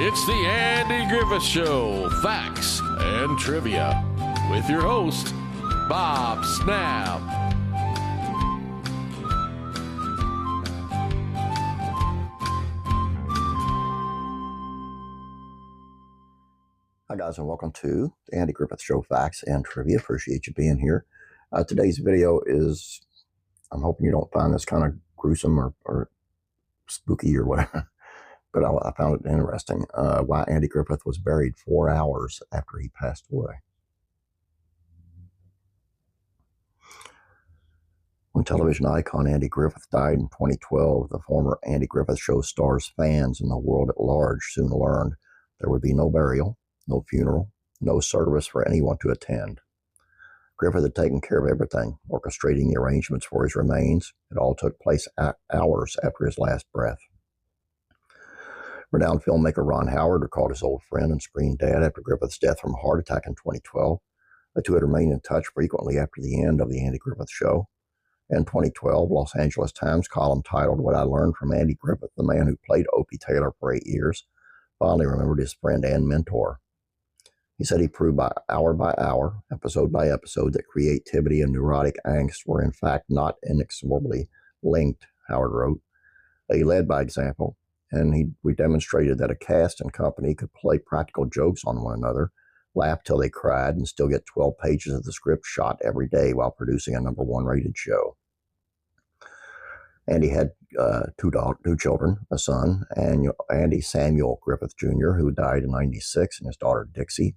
It's the Andy Griffith Show, Facts and Trivia, with your host, Bob Snap. Hi guys, and welcome to the Andy Griffith Show, Facts and Trivia. Appreciate you being here. Today's video is, I'm hoping you don't find this kind of gruesome or spooky or whatever, but I found it interesting. Why Andy Griffith was buried 4 hours after he passed away. When television icon Andy Griffith died in 2012, the former Andy Griffith Show star's fans and the world at large soon learned there would be no burial, no funeral, no service for anyone to attend. Griffith had taken care of everything, orchestrating the arrangements for his remains. It all took place hours after his last breath. Renowned filmmaker Ron Howard recalled his old friend and screen dad after Griffith's death from a heart attack in 2012. The two had remained in touch frequently after the end of the Andy Griffith Show. In 2012, Los Angeles Times column titled "What I Learned from Andy Griffith," the man who played Opie Taylor for 8 years, fondly remembered his friend and mentor. He said he proved by hour, episode by episode, that creativity and neurotic angst were in fact not inexorably linked, Howard wrote. He led by example, and we demonstrated that a cast and company could play practical jokes on one another, laugh till they cried, and still get 12 pages of the script shot every day while producing a #1 rated show. Andy had two children, a son, Andy Samuel Griffith Jr., who died in '96, and his daughter Dixie.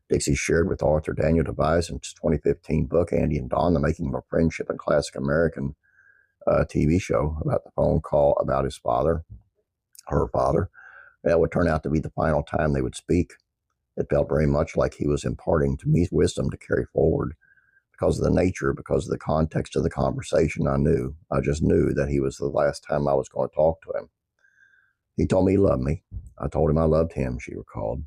Dixie shared with author Daniel Devise in his 2015 book, Andy and Dawn, The Making of a Friendship and Classic American TV show, about the phone call about his father, her father. That would turn out to be the final time they would speak. It felt very much like he was imparting to me wisdom to carry forward. Because of the nature, because of the context of the conversation, I just knew that he was the last time I was going to talk to him. He told me he loved me. I told him I loved him, she recalled.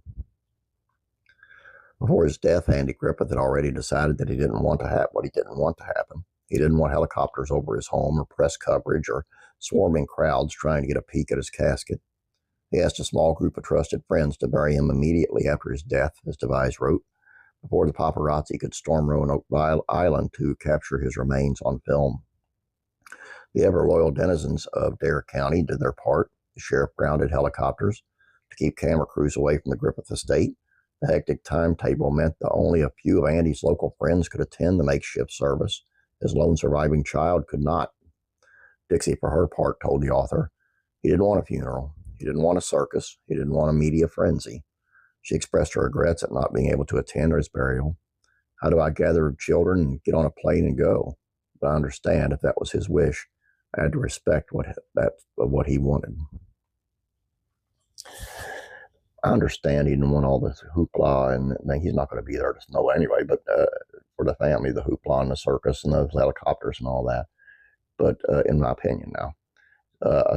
Before his death, Andy Griffith had already decided that he didn't want to have what he didn't want to happen. He didn't want helicopters over his home or press coverage or swarming crowds trying to get a peek at his casket. He asked a small group of trusted friends to bury him immediately after his death, as Devise wrote, before the paparazzi could storm Roanoke Island to capture his remains on film. The ever-loyal denizens of Dare County did their part. The sheriff grounded helicopters to keep camera crews away from the Griffith estate. The hectic timetable meant that only a few of Andy's local friends could attend the makeshift service. His lone surviving child could not. Dixie, for her part, told the author, he didn't want a funeral. He didn't want a circus. He didn't want a media frenzy. She expressed her regrets at not being able to attend his burial. How do I gather children and get on a plane and go? But I understand if that was his wish. I had to respect what he wanted. I understand he didn't want all this hoopla, and he's not going to be there to know anyway, but for the family, the hoopla and the circus and those helicopters and all that. But in my opinion now,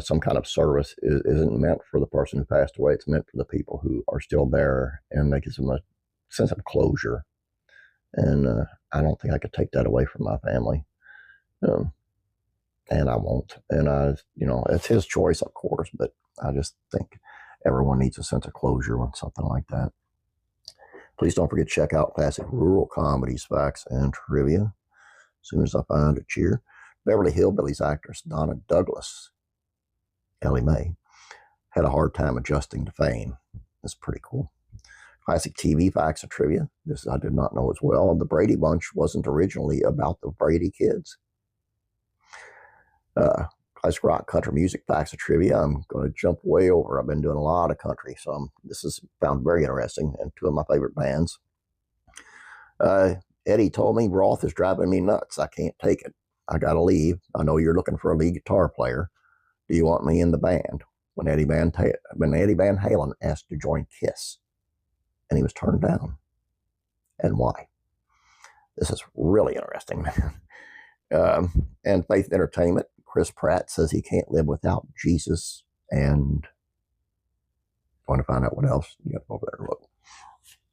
some kind of service isn't meant for the person who passed away. It's meant for the people who are still there, and that gives them a sense of closure. And I don't think I could take that away from my family. And I won't. And it's his choice, of course, but I just think everyone needs a sense of closure with something like that. Please don't forget to check out classic rural comedies, facts, and trivia. As soon as I find a cheer. Beverly Hillbillies actress Donna Douglas, Ellie Mae, had a hard time adjusting to fame. That's pretty cool. Classic TV facts and trivia. This I did not know as well. The Brady Bunch wasn't originally about the Brady kids. Classic rock country music facts and trivia. I'm going to jump way over. I've been doing a lot of country, so this is found very interesting, and two of my favorite bands. Eddie told me Roth is driving me nuts. I can't take it. I got to leave. I know you're looking for a lead guitar player. Do you want me in the band? When Eddie Van Halen asked to join Kiss, and he was turned down. And why? This is really interesting, man. And Faith Entertainment, Chris Pratt says he can't live without Jesus. And want to find out what else? You got to go over there and look.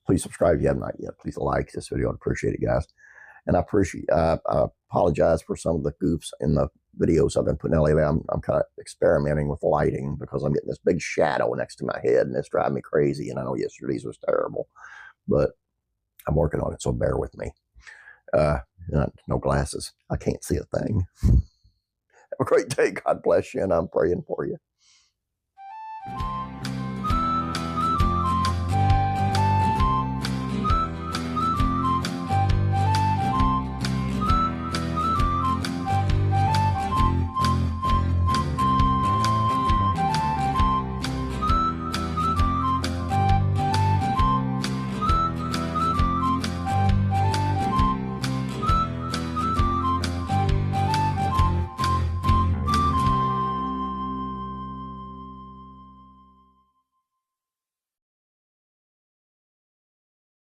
Please subscribe if you have not yet. Please like this video. I'd appreciate it, guys. And I apologize for some of the goofs in the videos I've been putting out lately, I'm kind of experimenting with lighting because I'm getting this big shadow next to my head, and it's driving me crazy. And I know yesterday's was terrible, but I'm working on it, so bear with me. No glasses. I can't see a thing. Have a great day. God bless you, and I'm praying for you.